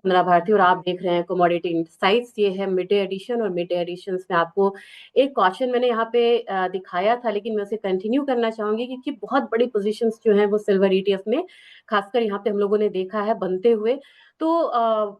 वंदना भारती और आप देख रहे हैं कमोडिटी इनसाइट्स। ये है मिड डे एडिशन और मिड डे एडिशंस में आपको एक क्वेश्चन मैंने यहाँ पे दिखाया था, लेकिन मैं उसे कंटिन्यू करना चाहूंगी क्योंकि बहुत बड़ी पोजीशंस जो है वो सिल्वर ईटीएफ में खासकर यहाँ पे हम लोगों ने देखा है बनते हुए। तो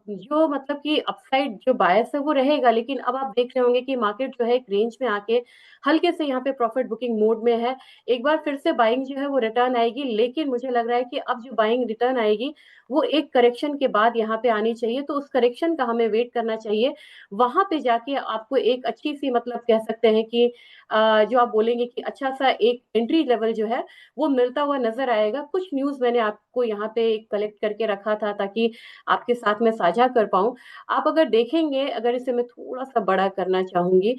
जो मतलब कि अपसाइड जो बायस है वो रहेगा, लेकिन अब आप देख रहे होंगे कि मार्केट जो है एक रेंज में आके हल्के से यहाँ पे प्रॉफिट बुकिंग मोड में है। एक बार फिर से बाइंग जो है वो रिटर्न आएगी, लेकिन मुझे लग रहा है कि अब जो बाइंग रिटर्न आएगी वो एक करेक्शन के बाद यहाँ पे आनी चाहिए, तो उस करेक्शन का हमें वेट करना चाहिए। वहां पे जाके आपको एक अच्छी सी मतलब कह सकते हैं कि जो आप बोलेंगे कि अच्छा सा एक एंट्री लेवल जो है वो मिलता हुआ नजर आएगा। कुछ न्यूज मैंने आपको यहाँ पे कलेक्ट करके रखा था ताकि आपके साथ में साझा कर पाऊं। आप अगर देखेंगे, अगर इसे मैं थोड़ा सा बड़ा करना चाहूंगी,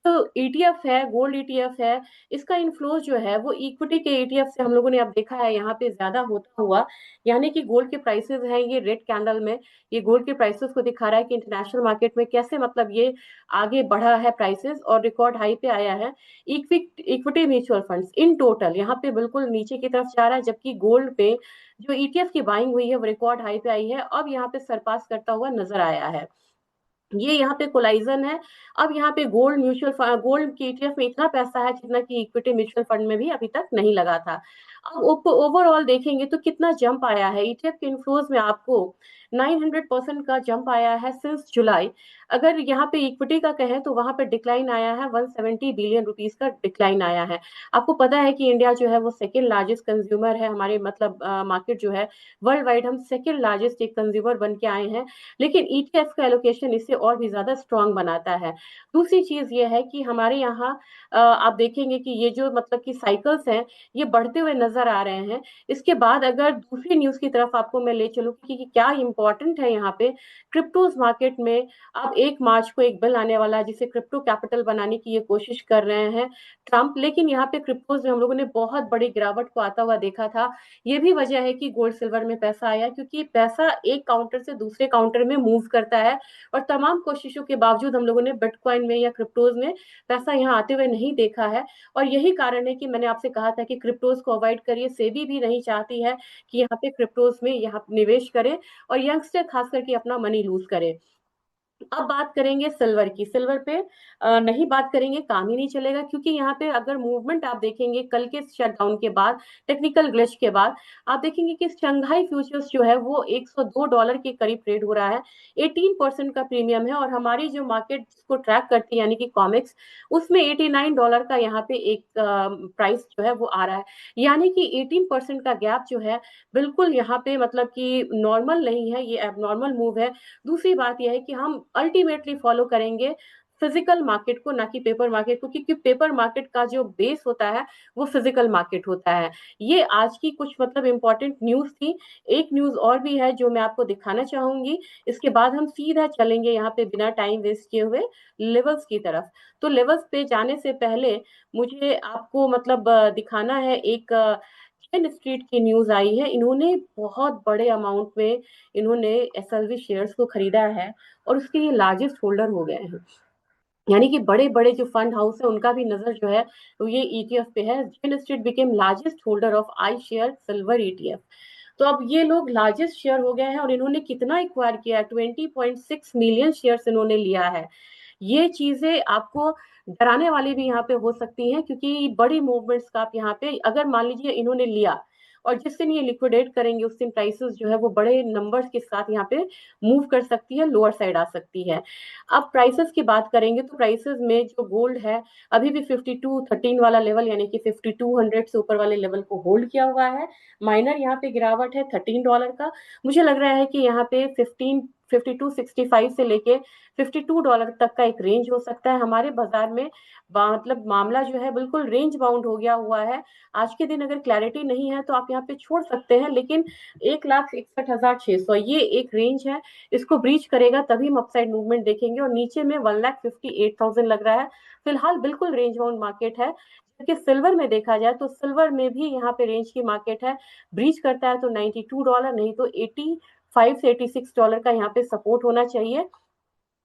तो ईटीएफ है, गोल्ड ईटीएफ है, इसका इन्फ्लोज जो है वो इक्विटी के ईटीएफ से हम लोगों ने अब देखा है यहाँ पे ज्यादा होता हुआ। यानी कि गोल्ड के प्राइसेस हैं ये रेड कैंडल में, ये गोल्ड के प्राइसेस को दिखा रहा है कि इंटरनेशनल मार्केट में कैसे मतलब ये आगे बढ़ा है प्राइसेस और रिकॉर्ड हाई पे आया है। Equity mutual funds in total यहाँ पे बिल्कुल नीचे की तरफ जा रहा है, जबकि गोल्ड पे जो ईटीएफ की बाइंग हुई है वो रिकॉर्ड हाई पे आई है, अब यहाँ पे सरपास करता हुआ नजर आया है। ये यहाँ पे कोलाइजन है। अब यहाँ पे गोल्ड की ईटीएफ में इतना पैसा है जितना कि इक्विटी म्यूचुअल फंड में भी अभी तक नहीं लगा था। अब ओवरऑल देखेंगे तो कितना जंप आया है ईटीएफ के इन्फ्लोज में, आपको 900% का जंप आया है सिंस जुलाई। अगर यहाँ पे इक्विटी का कहें तो वहां पे डिक्लाइन आया है, 170 बिलियन रुपीस का डिक्लाइन आया है। आपको पता है कि इंडिया जो है वो सेकेंड लार्जेस्ट कंज्यूमर है, हमारे मतलब मार्केट जो है वर्ल्ड वाइड हम सेकेंड लार्जेस्ट एक कंज्यूमर बन के आए हैं, लेकिन ईटीएफ का एलोकेशन इससे और भी ज्यादा स्ट्रांग बनाता है। दूसरी चीज ये है कि हमारे यहाँ आप देखेंगे कि ये जो मतलब कि साइकिल्स हैं ये बढ़ते हुए नजर आ रहे हैं। इसके बाद अगर दूसरी न्यूज की तरफ आपको मैं ले चलूँ कि क्या इंपॉर्टेंट है यहाँ पे क्रिप्टोज मार्केट में, अब 1 मार्च को एक बिल आने वाला है जिसे क्रिप्टो कैपिटल बनाने की ये कोशिश कर रहे हैं ट्रम्प, लेकिन यहाँ पे क्रिप्टोज में हम लोगों ने बहुत बड़ी गिरावट को आता हुआ देखा था। ये भी वजह है कि गोल्ड सिल्वर में पैसा आया, क्योंकि पैसा एक काउंटर से दूसरे काउंटर में मूव करता है, और तमाम कोशिशों के बावजूद हम लोगों ने बिटकॉइन में या क्रिप्टोज में पैसा यहाँ आते हुए नहीं देखा है। और यही कारण है कि मैंने आपसे कहा था कि क्रिप्टोज को अवॉइड करिए, सेबी भी नहीं चाहती है कि यहाँ पे क्रिप्टोज में यहाँ निवेश करें और यंगस्टर खास करके अपना मनी लूज करें। अब बात करेंगे सिल्वर की। सिल्वर पे नहीं बात करेंगे काम ही नहीं चलेगा, क्योंकि यहाँ पे अगर मूवमेंट आप देखेंगे कल के शटडाउन के बाद, टेक्निकल ग्लिच के बाद, आप देखेंगे कि शंघाई फ्यूचर्स जो है वो $102 के करीब ट्रेड हो रहा है। 18% का प्रीमियम है, और हमारी जो मार्केट को ट्रैक करती है यानी कि कॉमिक्स, उसमें $89 का यहाँ पे एक प्राइस जो है वो आ रहा है। यानी कि 18% का गैप जो है बिल्कुल यहाँ पे मतलब कि नॉर्मल नहीं है, ये एबनॉर्मल मूव है। दूसरी बात यह है कि हम अल्टीमेटली फॉलो करेंगे फिजिकल मार्केट को, ना कि पेपर मार्केट को, क्योंकि पेपर मार्केट का जो बेस होता है वो फिजिकल मार्केट होता है। ये आज की कुछ मतलब इंपॉर्टेंट न्यूज थी। एक न्यूज और भी है जो मैं आपको दिखाना चाहूंगी, इसके बाद हम सीधा चलेंगे यहाँ पे बिना टाइम वेस्ट किए हुए लेवल्स की तरफ। तो लेवल्स पे जाने से पहले मुझे आपको मतलब दिखाना है एक चेन स्ट्रीट की न्यूज आई है। इन्होंने बहुत बड़े अमाउंट में इन्होंने एसएलवी शेयर्स को खरीदा है, और उसके ये लार्जेस्ट होल्डर हो गए हैं। यानी कि बड़े बड़े जो फंड हाउस है उनका भी नजर जो है तो ये ईटीएफ पे है। Jane Street became largest holder of iShare silver ETF. तो अब ये लोग लार्जेस्ट शेयर हो गए हैं, और इन्होंने कितना एक्वायर किया है, 20.6 मिलियन शेयर्स इन्होंने लिया है। ये चीजें आपको डराने वाली भी यहाँ पे हो सकती हैं, क्योंकि बड़ी मूवमेंट्स का आप यहाँ पे अगर मान लीजिए इन्होंने लिया और जिस दिन ये लिक्विडेट करेंगे उस दिन प्राइसेस जो है वो बड़े नंबर्स के साथ यहाँ पे मूव कर सकती है, लोअर साइड आ सकती है। अब प्राइसेस की बात करेंगे तो प्राइसेस में जो गोल्ड है अभी भी 5213 वाला लेवल यानी कि 5200 से ऊपर वाले लेवल को होल्ड किया हुआ है। माइनर यहाँ पे गिरावट है $13 का। मुझे लग रहा है कि यहाँ पे 5265 से लेके $52 तक का एक रेंज हो सकता है हमारे बाजार में। मतलब मामला जो है बिल्कुल रेंज बाउंड हो गया हुआ है। आज के दिन अगर क्लैरिटी नहीं है तो आप यहाँ पे छोड़ सकते हैं, लेकिन 1,61,600 ये एक रेंज है, इसको ब्रीच करेगा तभी हम अपसाइड मूवमेंट देखेंगे, और नीचे में 1,58,000 लग रहा है। फिलहाल बिल्कुल रेंज बाउंड मार्केट है। जबकि सिल्वर में देखा जाए तो सिल्वर में भी यहाँ पे रेंज की मार्केट है। ब्रीच करता है तो $92, नहीं तो $85 से $86 का यहाँ पे सपोर्ट होना चाहिए।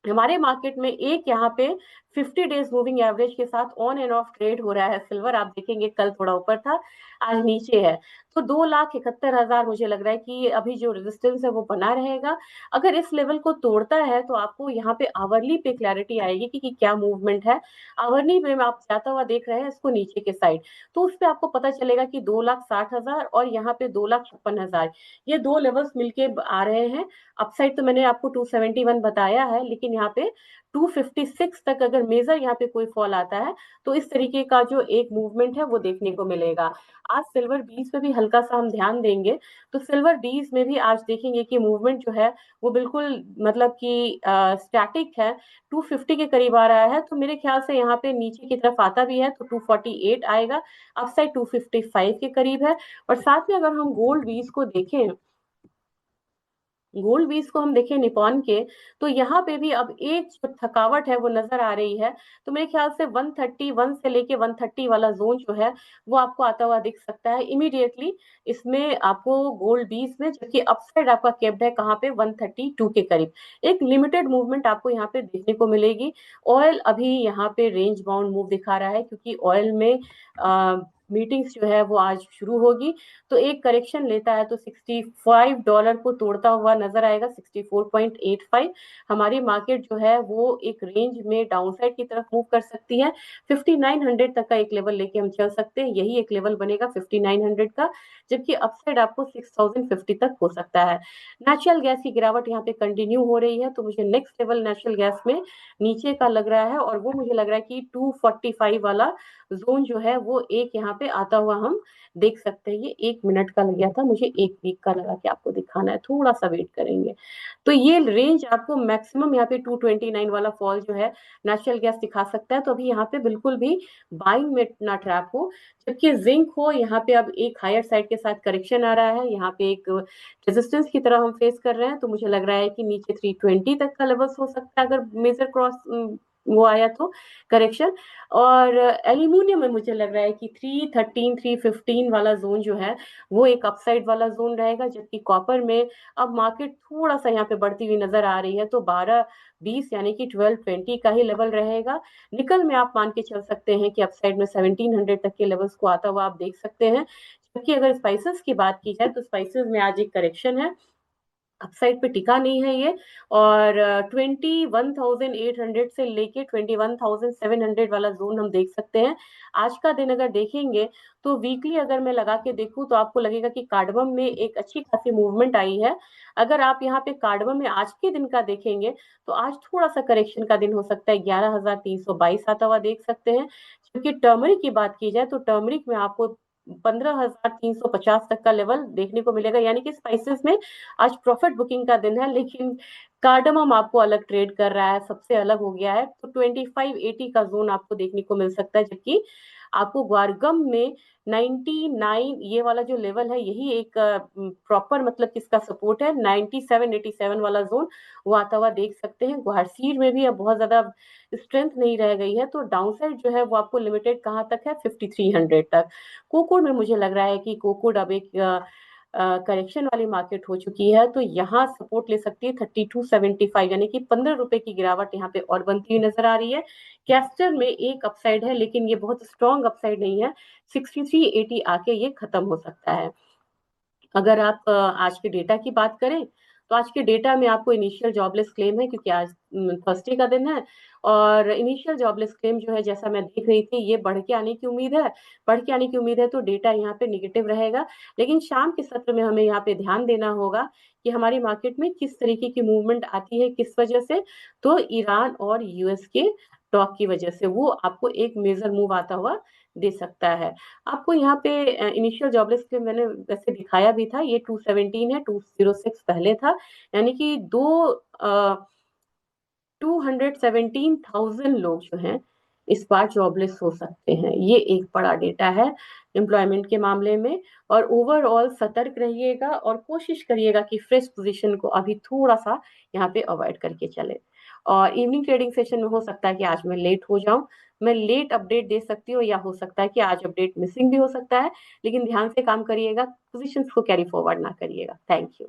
हमारे मार्केट में एक यहाँ पे 50 डेज मूविंग एवरेज के साथ ऑन एंड ऑफ ट्रेड हो रहा है सिल्वर। आप देखेंगे कल थोड़ा ऊपर था, आज नीचे है। तो 2,71,000 मुझे लग रहा है कि अभी जो रेजिस्टेंस है वो बना रहेगा। अगर इस लेवल को तोड़ता है तो आपको यहाँ पे आवरली पे क्लैरिटी आएगी कि क्या मूवमेंट है। आवरली में आप जाता हुआ देख रहे हैं इसको नीचे के साइड, तो उस पर आपको पता चलेगा कि 2,60,000 और यहाँ पे 2,56,000, ये दो लेवल्स मिलके आ रहे हैं। अपसाइड तो मैंने आपको 271 बताया है, लेकिन यहाँ पे 256 तक अगर मेजर यहाँ पे कोई फॉल आता है तो इस तरीके का जो एक मूवमेंट है वो देखने को मिलेगा। आज सिल्वर बीज पे भी हल्का सा हम ध्यान देंगे, तो सिल्वर बीज में भी आज देखेंगे कि मूवमेंट जो है वो बिल्कुल मतलब कि स्टैटिक है। 250 के करीब आ रहा है, तो मेरे ख्याल से यहाँ पे नीचे की तरफ आता भी है तो 248 आएगा, अपसाइड 255 के करीब है। और साथ में अगर हम गोल्ड बीज को देखें, गोल्ड बीज को हम देखें निपॉन के, तो यहाँ पे भी अब एक जो थकावट है वो नजर आ रही है। तो मेरे ख्याल से 131 से लेके 130 वाला जोन जो है वो आपको आता हुआ दिख सकता है इमीडिएटली इसमें आपको गोल्ड बीज में, जबकि अपसाइड आपका केप्ड है कहाँ पे 132 के करीब। एक लिमिटेड मूवमेंट आपको यहाँ पे देखने को मिलेगी। ऑयल अभी यहाँ पे रेंज बाउंड मूव दिखा रहा है, क्योंकि ऑयल में मीटिंग्स जो है वो आज शुरू होगी। तो एक करेक्शन लेता है तो $65 को तोड़ता हुआ नजर आएगा, 64.85। हमारी मार्केट जो है वो एक रेंज में डाउनसाइड की तरफ मूव कर सकती है। 5900 तक का एक लेवल लेके हम चल सकते हैं, यही एक लेवल बनेगा 5900 का, जबकि अपसाइड आपको 6050 तक हो सकता है। नेचुरल गैस की गिरावट यहाँ पे कंटिन्यू हो रही है, तो मुझे नेक्स्ट लेवल नेचुरल गैस में नीचे का लग रहा है, और वो मुझे लग रहा है कि 245 वाला जोन जो है वो एक यहाँ पे आता हुआ हम देख सकते हैं। ये 1 मिनट का लग गया था, मुझे 1 वीक का लगा कि आपको दिखाना है, थोड़ा सा वेट करेंगे। तो ये रेंज आपको मैक्सिमम यहाँ पे 229 वाला फॉल जो है नेचुरल गैस दिखा सकता है। तो अभी यहाँ पे बिल्कुल भी बाइंग में ना ट्रैप हो, जबकि जिंक हो यहाँ पे अब एक हायर साइड के साथ करेक्शन आ रहा है, यहाँ पे एक रेजिस्टेंस की तरह हम फेस कर रहे हैं। तो मुझे लग रहा है कि नीचे 320 तक का लेवल्स हो सकता है अगर मेजर क्रॉस वो आया तो करेक्शन। और एल्यूमिनियम में मुझे लग रहा है कि 313 315 वाला जोन जो है वो एक अपसाइड वाला जोन रहेगा, जबकि कॉपर में अब मार्केट थोड़ा सा यहाँ पे बढ़ती हुई नजर आ रही है, तो 1220 यानी कि 1220 का ही लेवल रहेगा। निकल में आप मान के चल सकते हैं कि अपसाइड में 1700 तक के लेवल्स को आता हुआ आप देख सकते हैं। जबकि अगर स्पाइसेस की बात की जाए तो स्पाइसेस में आज एक करेक्शन है, अपसाइड पे टिका नहीं है ये। और 21,800 से लेके 21,700 वाला जोन हम देख सकते हैं। आज का दिन अगर देखेंगे तो वीकली अगर मैं लगा के देखूं तो आपको लगेगा कि कार्डमम में एक अच्छी खासी मूवमेंट आई है। अगर आप यहाँ पे कार्डमम में आज के दिन का देखेंगे तो आज थोड़ा सा करेक्शन का दिन हो सकता है, 11,322 आता हुआ देख सकते हैं। क्योंकि टर्मरिक की बात की जाए तो टर्मरिक में आपको 15,350 तक का लेवल देखने को मिलेगा, यानी कि स्पाइसेस में आज प्रॉफिट बुकिंग का दिन है। लेकिन कार्डमम आपको अलग ट्रेड कर रहा है, सबसे अलग हो गया है, तो 2580 का जोन आपको देखने को मिल सकता है। जबकि आपको ग्वारगम में 99 ये वाला जो लेवल है यही एक प्रॉपर मतलब किसका सपोर्ट है, 9787 वाला जोन वो आता हुआ देख सकते हैं। ग्वारसीर में भी अब बहुत ज्यादा स्ट्रेंथ नहीं रह गई है, तो डाउनसाइड जो है वो आपको लिमिटेड कहाँ तक है, 5300 तक। कोकोड में मुझे लग रहा है कि कोकोड अब एक करेक्शन वाली मार्केट हो चुकी है, तो यहाँ सपोर्ट ले सकती है 3275, यानी कि 15 रुपए की गिरावट यहाँ पे और बनती हुई नजर आ रही है। कैस्टर में एक अपसाइड है, लेकिन ये बहुत स्ट्रॉन्ग अपसाइड नहीं है, 6380 आके ये खत्म हो सकता है। अगर आप आज के डेटा की बात करें तो आज के डेटा में आपको इनिशियल जॉबलेस क्लेम है, क्योंकि आज थर्सडे का दिन है। और इनिशियल जॉबलेस क्लेम जो है जैसा मैं देख रही थी ये बढ़ के आने की उम्मीद है, बढ़ के आने की उम्मीद है, तो डेटा यहाँ पे निगेटिव रहेगा। लेकिन शाम के सत्र में हमें यहाँ पे ध्यान देना होगा कि हमारी मार्केट में किस तरीके की मूवमेंट आती है, किस वजह से। तो ईरान और यूएस के टॉक की वजह से वो आपको एक मेजर मूव आता हुआ दे सकता है। आपको यहाँ पे इनिशियल जॉबलेस क्लेम मैंने वैसे दिखाया भी था, ये 217 है, 206 पहले था, यानी कि 217,000 लोग जो हैं इस बार जॉबलेस हो सकते हैं। ये एक बड़ा डेटा है एम्प्लॉयमेंट के मामले में। और ओवरऑल सतर्क रहिएगा और कोशिश करिएगा कि फ्रेश पोजीशन को अभी थोड़ा सा यहाँ पे अवॉइड करके चले। और इवनिंग ट्रेडिंग सेशन में हो सकता है कि आज मैं लेट हो जाऊं, मैं लेट अपडेट दे सकती हूँ, या हो सकता है कि आज अपडेट मिसिंग भी हो सकता है। लेकिन ध्यान से काम करिएगा, पोजीशंस को कैरी फॉरवर्ड ना करिएगा। Thank you.